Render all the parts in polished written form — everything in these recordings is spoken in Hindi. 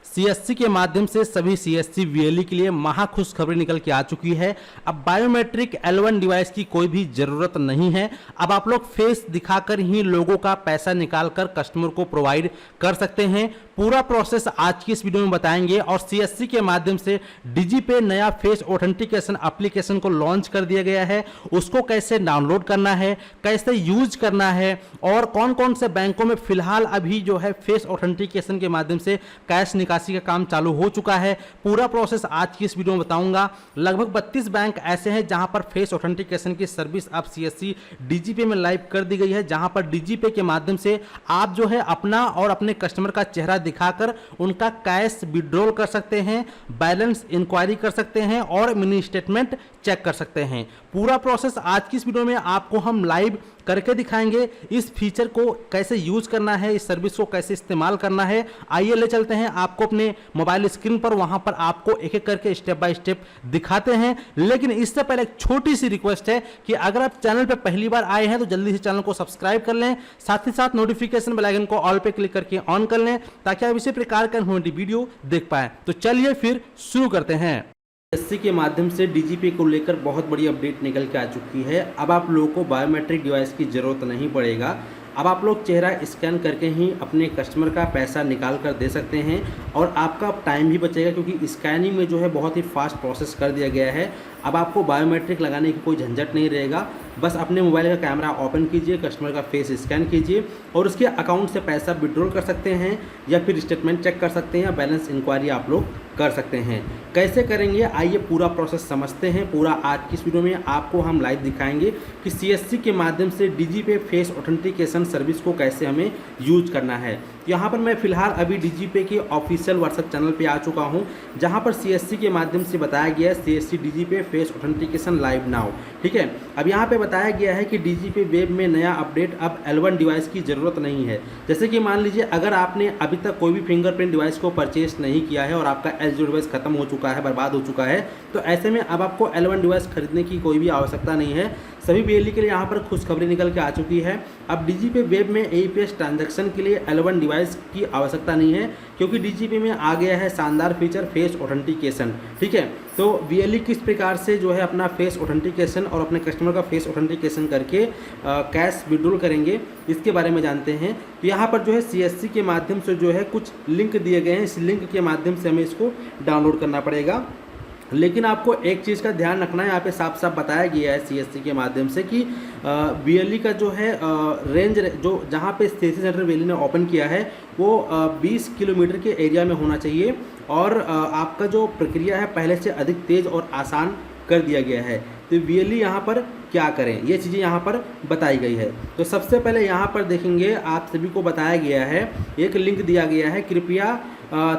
सीएससी के माध्यम से सभी सीएससी वीएलई के लिए महा खुशखबरी निकल के आ चुकी है। अब बायोमेट्रिक L1 डिवाइस की कोई भी जरूरत नहीं है। अब आप लोग फेस दिखाकर ही लोगों का पैसा निकालकर कस्टमर को प्रोवाइड कर सकते हैं। पूरा प्रोसेस आज की इस वीडियो में बताएंगे और सीएससी के माध्यम से डिजीपे नया फेस ऑथेंटिकेशन एप्लीकेशन को लॉन्च कर दिया गया है। उसको कैसे डाउनलोड करना है, कैसे यूज करना है और कौन कौन से बैंकों में फिलहाल अभी जो है फेस ऑथेंटिकेशन के माध्यम से कैश निकासी का काम चालू हो चुका है। पूरा प्रोसेस आज की इस वीडियो में बताऊंगा। लगभग 32 बैंक ऐसे हैं जहां पर फेस ऑथेंटिकेशन की सर्विस अब सीएससी डीजीपे में लाइव कर दी गई है, जहां पर डीजीपे के माध्यम से आप जो है अपना और अपने कस्टमर का चेहरा दिखाकर उनका कैश विड्रॉल कर सकते हैं, बैलेंस इंक्वायरी कर सकते हैं और मिनी स्टेटमेंट चेक कर सकते हैं। पूरा प्रोसेस आज की इस वीडियो में आपको हम लाइव करके दिखाएंगे। इस फीचर को कैसे यूज करना है, इस सर्विस को कैसे इस्तेमाल करना है, आइए ले चलते हैं आपको अपने मोबाइल स्क्रीन पर। वहां पर आपको एक एक करके स्टेप बाय स्टेप दिखाते हैं। लेकिन इससे पहले एक छोटी सी रिक्वेस्ट है कि अगर आप चैनल पर पहली बार आए हैं तो जल्दी से चैनल को सब्सक्राइब कर लें, साथ ही साथ नोटिफिकेशन बेल आइकन को ऑल पे क्लिक करके ऑन कर लें ताकि आप इसी प्रकार का वीडियो देख पाए। तो चलिए फिर शुरू करते हैं। सीएससी के माध्यम से डीजीपे को लेकर बहुत बड़ी अपडेट निकल के आ चुकी है। अब आप लोगों को बायोमेट्रिक डिवाइस की ज़रूरत नहीं पड़ेगा। अब आप लोग चेहरा स्कैन करके ही अपने कस्टमर का पैसा निकाल कर दे सकते हैं और आपका टाइम भी बचेगा, क्योंकि स्कैनिंग में जो है बहुत ही फास्ट प्रोसेस कर दिया गया है। अब आपको बायोमेट्रिक लगाने की कोई झंझट नहीं रहेगा। बस अपने मोबाइल का कैमरा ओपन कीजिए, कस्टमर का फेस स्कैन कीजिए और उसके अकाउंट से पैसा विड्रॉल कर सकते हैं या फिर स्टेटमेंट चेक कर सकते हैं या बैलेंस इंक्वायरी आप लोग कर सकते हैं। कैसे करेंगे आइए पूरा प्रोसेस समझते हैं। पूरा आज की इस वीडियो में आपको हम लाइव दिखाएंगे कि सीएससी के माध्यम से डीजीपे फेस ऑथेंटिकेशन सर्विस को कैसे हमें यूज करना है। यहाँ पर मैं फिलहाल अभी डीजीपे के ऑफिशियल व्हाट्सएप चैनल पे आ चुका हूँ, जहाँ पर सीएससी के माध्यम से बताया गया है CSC DigiPay face authentication live now. ठीक है, अब यहाँ पे बताया गया है कि डीजीपे वेब में नया अपडेट, अब L1 डिवाइस की ज़रूरत नहीं है। जैसे कि मान लीजिए अगर आपने अभी तक कोई भी फिंगरप्रिंट डिवाइस को परचेस नहीं किया है और आपका L0 डिवाइस खत्म हो चुका है, बर्बाद हो चुका है, तो ऐसे में अब आपको L1 डिवाइस खरीदने की कोई भी आवश्यकता नहीं है। सभी वीएलई के लिए यहाँ पर खुशखबरी निकल के आ चुकी है। अब डीजीपे वेब में एईपीएस ट्रांजैक्शन के लिए L1 डिवाइस की आवश्यकता नहीं है, क्योंकि डीजीपे में आ गया है शानदार फीचर फेस ऑथेंटिकेशन। ठीक है, तो वीएलई किस प्रकार से जो है अपना फेस ऑथेंटिकेशन और अपने कस्टमर का फेस ऑथेंटिकेशन करके कैश विड्रॉल करेंगे, इसके बारे में जानते हैं। तो यहाँ पर जो है सीएससी के माध्यम से जो है कुछ लिंक दिए गए हैं। इस लिंक के माध्यम से हमें इसको डाउनलोड करना पड़ेगा। लेकिन आपको एक चीज़ का ध्यान रखना है, यहाँ पे साफ साफ बताया गया है सीएससी के माध्यम से कि वीएलई का जो है रेंज, जो जहाँ पे सीएससी सेंटर वीएलई ने ओपन किया है वो 20 किलोमीटर के एरिया में होना चाहिए और आपका जो प्रक्रिया है पहले से अधिक तेज़ और आसान कर दिया गया है। तो वीएलई यहाँ पर क्या करें, ये चीज़ें यहाँ पर बताई गई है। तो सबसे पहले यहाँ पर देखेंगे, आप सभी को बताया गया है, एक लिंक दिया गया है, कृपया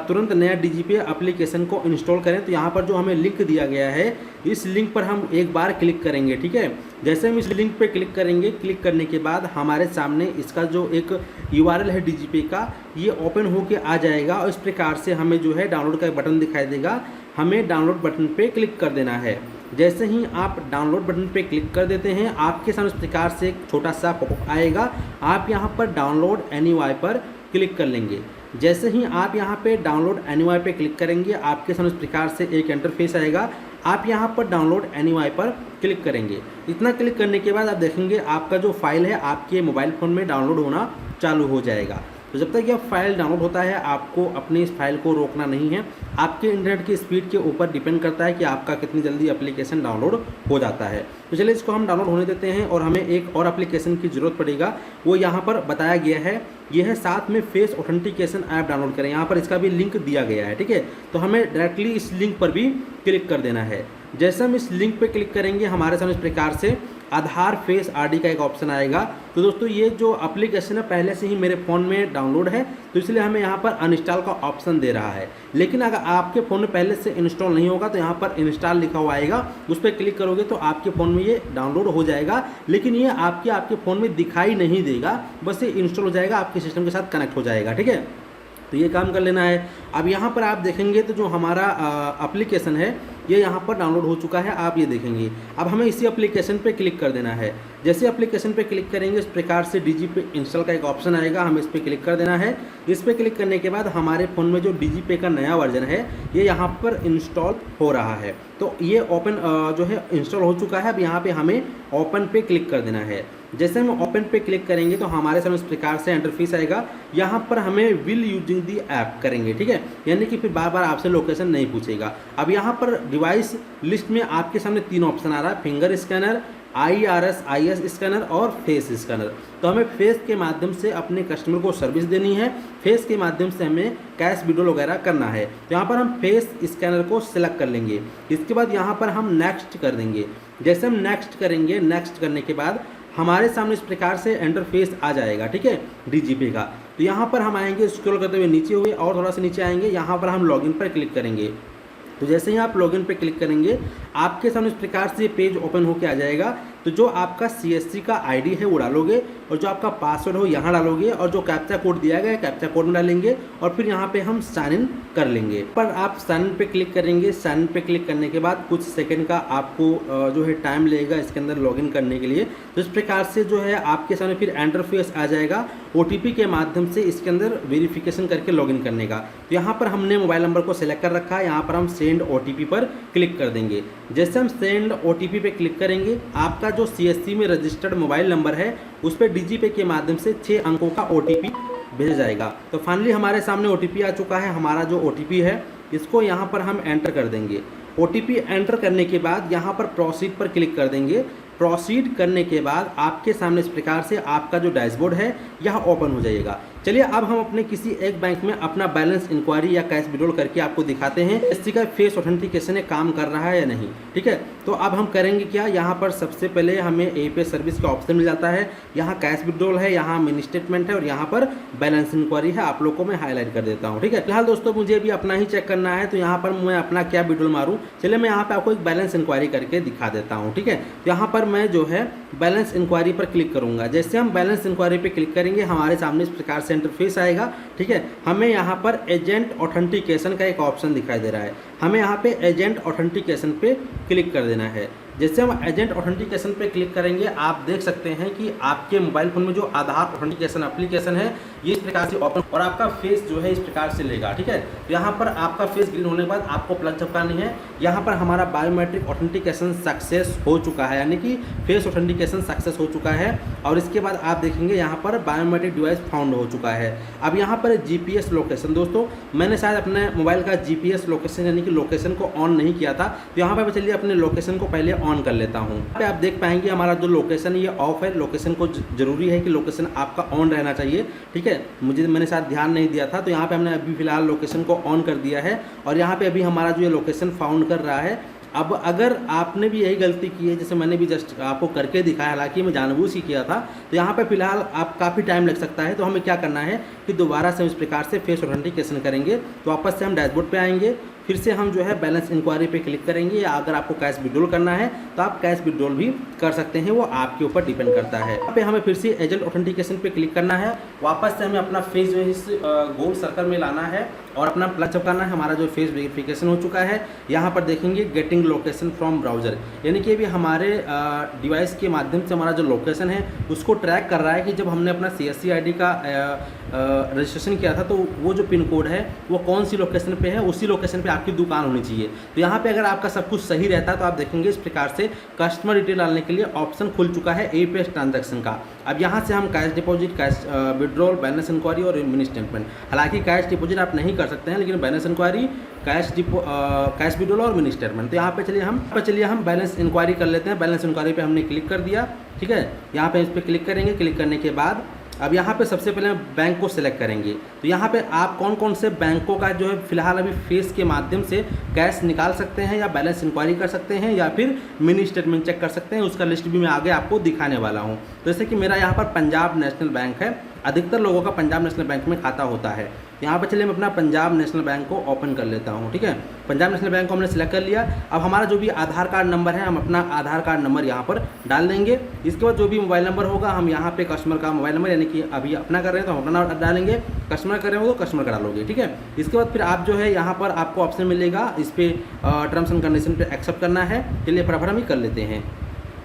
तुरंत नया डीजीपे एप्लीकेशन को इंस्टॉल करें। तो यहाँ पर जो हमें लिंक दिया गया है, इस लिंक पर हम एक बार क्लिक करेंगे। ठीक है, जैसे हम इस लिंक पे क्लिक करेंगे, क्लिक करने के बाद हमारे सामने इसका जो एक यूआरएल है डीजीपे का, ये ओपन होके आ जाएगा और इस प्रकार से हमें जो है डाउनलोड का बटन दिखाई देगा। हमें डाउनलोड बटन पे क्लिक कर देना है। जैसे ही आप डाउनलोड बटन पे क्लिक कर देते हैं, आपके सामने इस प्रकार से एक छोटा सा पॉपअप आएगा। आप यहाँ पर डाउनलोड एनीवाई पर क्लिक कर लेंगे। जैसे ही आप यहाँ पे डाउनलोड एनीवाई पे क्लिक करेंगे, आपके सामने इस प्रकार से एक इंटरफेस आएगा। आप यहाँ पर डाउनलोड एनीवाई पर क्लिक करेंगे। इतना क्लिक करने के बाद आप देखेंगे आपका जो फाइल है आपके मोबाइल फ़ोन में डाउनलोड होना चालू हो जाएगा। तो जब तक यह फाइल डाउनलोड होता है, आपको अपनी इस फाइल को रोकना नहीं है। आपके इंटरनेट की स्पीड के ऊपर डिपेंड करता है कि आपका कितनी जल्दी एप्लीकेशन डाउनलोड हो जाता है। तो चलिए इसको हम डाउनलोड होने देते हैं और हमें एक और एप्लीकेशन की ज़रूरत पड़ेगा, वो यहाँ पर बताया गया है। यह है साथ में फेस ऑथेंटिकेशन ऐप डाउनलोड करें। यहाँ पर इसका भी लिंक दिया गया है। ठीक है, तो हमें डायरेक्टली इस लिंक पर भी क्लिक कर देना है। जैसे हम इस लिंक पे क्लिक करेंगे, हमारे सामने इस प्रकार से आधार फेस आईडी का एक ऑप्शन आएगा। तो दोस्तों ये जो एप्लीकेशन है पहले से ही मेरे फ़ोन में डाउनलोड है, तो इसलिए हमें यहाँ पर अनइंस्टॉल का ऑप्शन दे रहा है। लेकिन अगर आपके फ़ोन में पहले से इंस्टॉल नहीं होगा तो यहाँ पर इंस्टॉल लिखा हुआ आएगा, उस पर क्लिक करोगे तो आपके फ़ोन में ये डाउनलोड हो जाएगा। लेकिन ये आपके फ़ोन में दिखाई नहीं देगा, बस ये इंस्टॉल हो जाएगा, आपके सिस्टम के साथ कनेक्ट हो जाएगा। ठीक है, तो ये काम कर लेना है। अब यहाँ पर आप देखेंगे तो जो हमारा एप्लीकेशन है ये यहाँ पर डाउनलोड हो चुका है, आप ये देखेंगे। अब हमें इसी एप्लीकेशन पे क्लिक कर देना है। जैसे एप्लीकेशन पे क्लिक करेंगे इस प्रकार से डीजी पे इंस्टॉल का एक ऑप्शन आएगा, हमें इस पर क्लिक कर देना है। इस पर क्लिक करने के बाद हमारे फ़ोन में जो डीजी पे का नया वर्जन है ये यहाँ पर इंस्टॉल हो रहा है। तो ये ओपन जो है इंस्टॉल हो चुका है। अब यहाँ पे हमें ओपन पे क्लिक कर देना है। जैसे हम ओपन पे क्लिक करेंगे तो हमारे सामने इस प्रकार से इंटरफेस आएगा। यहाँ पर हमें विल यूजिंग दी ऐप करेंगे, ठीक है, यानी कि फिर बार बार आपसे लोकेशन नहीं पूछेगा। अब यहाँ पर डिवाइस लिस्ट में आपके सामने 3 ऑप्शन आ रहा है, फिंगर स्कैनर, IRS स्कैनर और फेस स्कैनर। तो हमें फेस के माध्यम से अपने कस्टमर को सर्विस देनी है, फेस के माध्यम से हमें कैश विड्रॉल वगैरह करना है। तो यहाँ पर हम फेस स्कैनर को सिलेक्ट कर लेंगे। इसके बाद यहाँ पर हम नेक्स्ट कर देंगे। जैसे हम नेक्स्ट करेंगे, नेक्स्ट करने के बाद हमारे सामने इस प्रकार से इंटरफेस आ जाएगा, ठीक है, डीजी पे का। तो यहाँ पर हम आएंगे, स्क्रॉल करते हुए नीचे हुए और थोड़ा सा नीचे आएंगे, यहाँ पर हम लॉगिन पर क्लिक करेंगे। तो जैसे ही आप लॉगिन पे क्लिक करेंगे आपके सामने इस प्रकार से पेज ओपन होकर आ जाएगा। तो जो आपका CSC का ID है वो डालोगे और जो आपका पासवर्ड हो यहाँ डालोगे और जो कैप्चा कोड दिया गया है कैप्चा कोड में डालेंगे और फिर यहाँ पे हम साइन इन कर लेंगे। पर आप साइन इन पे क्लिक करेंगे। साइन इन पे क्लिक करने के बाद कुछ सेकंड का आपको जो है टाइम लगेगा इसके अंदर लॉगिन करने के लिए। तो इस प्रकार से जो है आपके सामने फिर इंटरफेस आ जाएगा OTP के माध्यम से इसके अंदर वेरिफिकेशन करके लॉगिन करने का। तो यहाँ पर हमने मोबाइल नंबर को सिलेक्ट कर रखा है, यहाँ पर हम सेंड OTP पर क्लिक कर देंगे। जैसे हम सेंड OTP पे क्लिक करेंगे आपका जो CSC में रजिस्टर्ड मोबाइल नंबर है उस पर डीजी पे के माध्यम से 6 अंकों का OTP भेजा जाएगा। तो फाइनली हमारे सामने OTP आ चुका है। हमारा जो OTP है इसको यहाँ पर हम एंटर कर देंगे। OTP एंटर करने के बाद यहाँ पर प्रोसीड पर क्लिक कर देंगे। प्रोसीड करने के बाद आपके सामने इस प्रकार से आपका जो डैशबोर्ड है यह ओपन हो जाएगा। चलिए अब हम अपने किसी एक बैंक में अपना बैलेंस इंक्वायरी या कैश विड्रॉल करके आपको दिखाते हैं इसका का फेस ऑथेंटिकेशन है काम कर रहा है या नहीं, ठीक है। तो अब हम करेंगे क्या, यहाँ पर सबसे पहले हमें पे सर्विस का ऑप्शन मिल जाता है। यहाँ कैश विड्रॉल है, यहाँ मिनी स्टेटमेंट है और यहाँ पर बैलेंस इंक्वायरी है। आप लोग को मैं हाईलाइट कर देता हूँ, ठीक है। फिलहाल दोस्तों मुझे भी अपना ही चेक करना है तो यहाँ पर मैं अपना क्या विड्रॉल मारूँ। चलिए मैं यहाँ पर आपको एक बैलेंस इंक्वायरी करके दिखा देता हूँ, ठीक है। यहाँ पर मैं जो है बैलेंस इंक्वायरी पर क्लिक करूँगा। जैसे हम बैलेंस इंक्वायरी पर क्लिक करेंगे हमारे सामने इस प्रकार से इंटरफेस आएगा, ठीक है। हमें यहाँ पर एजेंट ऑथेंटिकेशन का एक ऑप्शन दिखाई दे रहा है, हमें यहाँ पे एजेंट ऑथेंटिकेशन पे क्लिक कर देना है। जैसे हम एजेंट ऑथेंटिकेशन पे क्लिक करेंगे आप देख सकते हैं कि आपके मोबाइल फोन में जो आधार ऑथेंटिकेशन एप्लीकेशन है ये इस प्रकार से ओपन और आपका फेस जो है इस प्रकार से लेगा, ठीक है। तो यहाँ पर आपका फेस ग्रीन होने के बाद आपको प्लस झपकानी है। यहाँ पर हमारा बायोमेट्रिक ऑथेंटिकेशन सक्सेस हो चुका है, यानी कि फेस ऑथेंटिकेशन सक्सेस हो चुका है। और इसके बाद आप देखेंगे यहाँ पर बायोमेट्रिक डिवाइस फाउंड हो चुका है। अब यहाँ पर GPS लोकेशन, दोस्तों मैंने शायद अपने मोबाइल का GPS लोकेशन यानी कि लोकेशन को ऑन नहीं किया था, तो यहाँ पर चलिए अपने लोकेशन को पहले ऑन कर लेता हूँ। यहाँ पे आप देख पाएंगे हमारा जो लोकेशन ये ऑफ है। लोकेशन को जरूरी है कि लोकेशन आपका ऑन रहना चाहिए, ठीक है। मैंने शायद ध्यान नहीं दिया था, तो यहाँ पे हमने अभी फिलहाल लोकेशन को ऑन कर दिया है और यहाँ पे अभी हमारा जो ये लोकेशन फाउंड कर रहा है। अब अगर आपने भी यही गलती की है जैसे मैंने भी जस्ट आपको करके दिखाया, हालांकि मैं जानबूझ ही किया था, तो यहाँ पे फिलहाल आप काफ़ी टाइम लग सकता है। तो हमें क्या करना है कि दोबारा से हम इस प्रकार से फेस ऑथेंटिकेशन करेंगे। तो वापस से हम डैशबोर्ड पे आएंगे, फिर से हम जो है बैलेंस इंक्वायरी पे क्लिक करेंगे। या अगर आपको कैश विड्रॉल करना है तो आप कैश विड्रॉल भी कर सकते हैं, वो आपके ऊपर डिपेंड करता है। यहाँ पे हमें फिर से एजेंट ऑथेंटिकेशन पे क्लिक करना है। वापस से हमें अपना फेस जो है इस गोल सर्कल में लाना है और अपना प्लस झपकाना है। हमारा जो फेस वेरिफिकेशन हो चुका है। यहाँ पर देखेंगे गेटिंग लोकेशन फ्रॉम ब्राउज़र, यानी कि अभी हमारे डिवाइस के माध्यम से हमारा जो लोकेशन है उसको ट्रैक कर रहा है कि जब हमने अपना CSC ID का रजिस्ट्रेशन किया था तो वो जो पिन कोड है वो कौन सी लोकेशन पे है, उसी लोकेशन पे आपकी दुकान होनी चाहिए। तो यहाँ पे अगर आपका सब कुछ सही रहता है तो आप देखेंगे इस प्रकार से कस्टमर डिटेल डालने के लिए ऑप्शन खुल चुका है APS ट्रांजैक्शन का। अब यहाँ से हम cash deposit, cash withdrawal, balance enquiry और मिनी स्टेटमेंट, हालांकि कैश डिपॉजिट आप नहीं कर सकते हैं लेकिन बैलेंस इंक्वायरी, कैश विड्रॉल और मिनी स्टेटमेंट। तो यहाँ पे चलिए हम बैलेंस इंक्वायरी कर लेते हैं। बैलेंस इंक्वायरी पे हमने क्लिक कर दिया, ठीक है। यहाँ पे इस पर क्लिक करेंगे। क्लिक करने के बाद अब यहाँ पे सबसे पहले बैंक को सिलेक्ट करेंगे। तो यहाँ पे आप कौन कौन से बैंकों का जो है फिलहाल अभी फेस के माध्यम से कैश निकाल सकते हैं या बैलेंस इंक्वायरी कर सकते हैं या फिर मिनी स्टेटमेंट चेक कर सकते हैं, उसका लिस्ट भी मैं आगे आपको दिखाने वाला हूँ। तो जैसे कि मेरा यहाँ पर पंजाब नेशनल बैंक है, अधिकतर लोगों का पंजाब नेशनल बैंक में खाता होता है। यहाँ पर चलिए मैं अपना पंजाब नेशनल बैंक को ओपन कर लेता हूँ। ठीक है, पंजाब नेशनल बैंक को हमने सेलेक्ट कर लिया। अब हमारा जो भी आधार कार्ड नंबर है हम अपना आधार कार्ड नंबर यहाँ पर डाल देंगे। इसके बाद जो भी मोबाइल नंबर होगा हम यहाँ पे कस्टमर का मोबाइल नंबर, यानी कि अभी अपना कर रहे हैं तो हम अपना डालेंगे, कस्टमर कर रहे हो तो कस्टमर का डालोगे। ठीक है, इसके बाद फिर आप जो है यहाँ पर आपको ऑप्शन मिलेगा, इस पर टर्म्स एंड कंडीशन पे एक्सेप्ट करना है। चलिए फटाफट हम ही कर लेते हैं।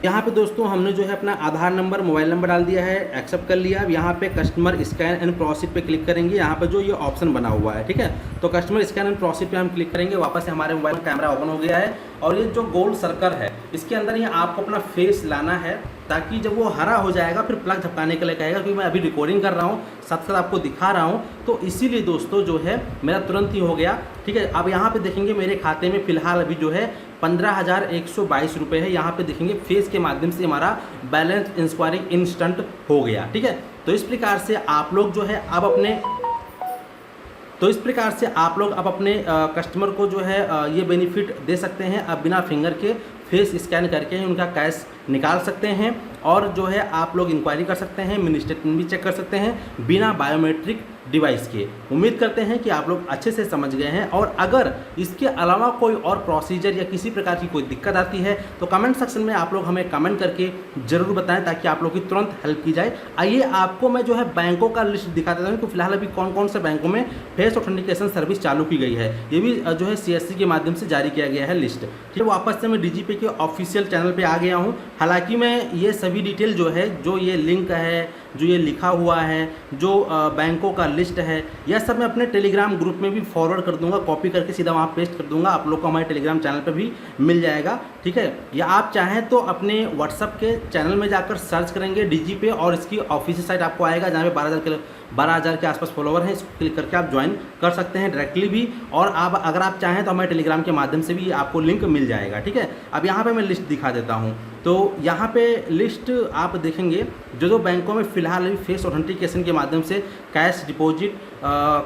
यहाँ पे दोस्तों हमने जो है अपना आधार नंबर, मोबाइल नंबर डाल दिया है, एक्सेप्ट कर लिया। अब यहाँ पे कस्टमर स्कैन एंड प्रोसीड पे क्लिक करेंगे। यहाँ पे जो ये ऑप्शन बना हुआ है, ठीक है, तो कस्टमर स्कैन एंड प्रोसीड पे हम क्लिक करेंगे। वापस से हमारे मोबाइल में कैमरा ओपन हो गया है और ये जो गोल्ड सर्कल है इसके अंदर ये आपको अपना फेस लाना है, ताकि जब वो हरा हो जाएगा फिर प्लग झपकाने के लिए कहेगा, क्योंकि मैं अभी रिकॉर्डिंग कर रहा हूँ, साथ साथ आपको दिखा रहा हूँ, तो इसीलिए दोस्तों जो है मेरा तुरंत ही हो गया। ठीक है, अब यहाँ पे देखेंगे मेरे खाते में फिलहाल अभी जो है 15,122 रुपये है। यहाँ पे देखेंगे फेस के माध्यम से हमारा बैलेंस इंक्वायरी इंस्टेंट हो गया। ठीक है, तो इस प्रकार से आप लोग जो है अब अपने कस्टमर को जो है ये बेनिफिट दे सकते हैं। अब बिना फिंगर के फेस स्कैन करके ही उनका कैश निकाल सकते हैं और जो है आप लोग इंक्वायरी कर सकते हैं, मिनी स्टेटमेंट भी चेक कर सकते हैं बिना बायोमेट्रिक डिवाइस के। उम्मीद करते हैं कि आप लोग अच्छे से समझ गए हैं, और अगर इसके अलावा कोई और प्रोसीजर या किसी प्रकार की कोई दिक्कत आती है तो कमेंट सेक्शन में आप लोग हमें कमेंट करके ज़रूर बताएं, ताकि आप लोग की तुरंत हेल्प की जाए। आइए आपको मैं जो है बैंकों का लिस्ट दिखा देता हूँ कि फिलहाल अभी कौन कौन से बैंकों में फेस ऑथेंटिकेशन सर्विस चालू की गई है। ये भी जो है CSC के माध्यम से जारी किया गया है लिस्ट। ठीक है, वापस से मैं DGP के ऑफिशियल चैनल पर आ गया हूँ। हालाँकि मैं ये सभी डिटेल जो है, जो ये लिंक है, जो ये लिखा हुआ है, जो बैंकों का लिस्ट है, यह सब मैं अपने टेलीग्राम ग्रुप में भी फॉरवर्ड कर दूंगा, कॉपी करके सीधा वहाँ पेस्ट कर दूंगा। आप लोग को हमारे टेलीग्राम चैनल पे भी मिल जाएगा। ठीक है, या आप चाहें तो अपने व्हाट्सअप के चैनल में जाकर सर्च करेंगे DG पे और इसकी ऑफिशियल साइट आपको आएगा, जहाँ पे 12,000 के आसपास फॉलोवर हैं। इसको क्लिक करके आप ज्वाइन कर सकते हैं डायरेक्टली भी, और आप अगर आप चाहें तो हमारे टेलीग्राम के माध्यम से भी आपको लिंक मिल जाएगा। ठीक है, अब यहाँ पे मैं लिस्ट दिखा देता हूँ। तो यहाँ पे लिस्ट आप देखेंगे जो बैंकों में फ़िलहाल अभी फेस ऑथेंटिकेशन के माध्यम से cash deposit,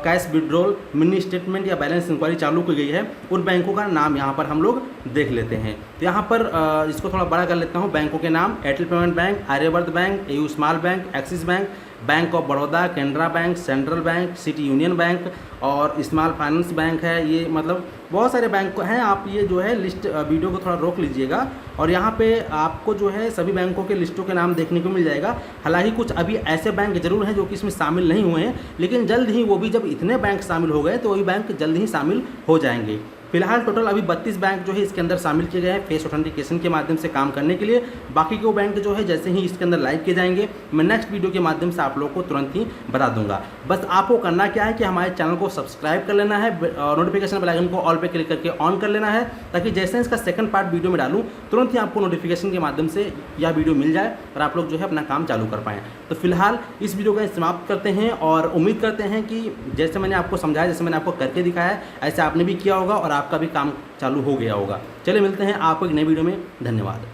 cash withdrawal, mini statement या बैलेंस इंक्वायरी चालू की गई है, उन बैंकों का नाम यहाँ पर हम लोग देख लेते हैं। तो यहाँ पर इसको थोड़ा बड़ा कर लेता हूँ। बैंकों के नाम: Airtel payment bank, Aryavart bank, AU small bank, Axis bank, bank of Baroda, Canara bank, central bank, city union bank और स्मॉल फाइनेंस बैंक है। ये मतलब बहुत सारे बैंक हैं। आप ये जो है लिस्ट वीडियो को थोड़ा रोक लीजिएगा और यहाँ पे आपको जो है सभी बैंकों के लिस्टों के नाम देखने को मिल जाएगा। हालांकि कुछ अभी ऐसे बैंक जरूर हैं जो कि इसमें शामिल नहीं हुए हैं, लेकिन जल्द ही वो भी, जब इतने बैंक शामिल हो गए तो वही बैंक जल्द ही शामिल हो जाएंगे। फिलहाल टोटल अभी 32 बैंक जो है इसके अंदर शामिल किए गए हैं फेस ऑथेंटिकेशन के माध्यम से काम करने के लिए। बाकी के वो बैंक जो है जैसे ही इसके अंदर लाइव किए जाएंगे, मैं नेक्स्ट वीडियो के माध्यम से आप लोगों को तुरंत ही बता दूंगा। बस आपको करना क्या है कि हमारे चैनल को सब्सक्राइब कर लेना है, नोटिफिकेशन बेल आइकन को ऑल पे क्लिक करके ऑन कर लेना है, ताकि जैसे इसका सेकंड पार्ट वीडियो में डालूँ तुरंत ही आपको नोटिफिकेशन के माध्यम से यह वीडियो मिल जाए और आप लोग जो है अपना काम चालू कर पाएँ। तो फिलहाल इस वीडियो को समाप्त करते हैं और उम्मीद करते हैं कि जैसे मैंने आपको समझाया, जैसे मैंने आपको करके दिखाया, ऐसे आपने भी किया होगा और आपका भी काम चालू हो गया होगा। चलिए मिलते हैं आपको एक नई वीडियो में। धन्यवाद।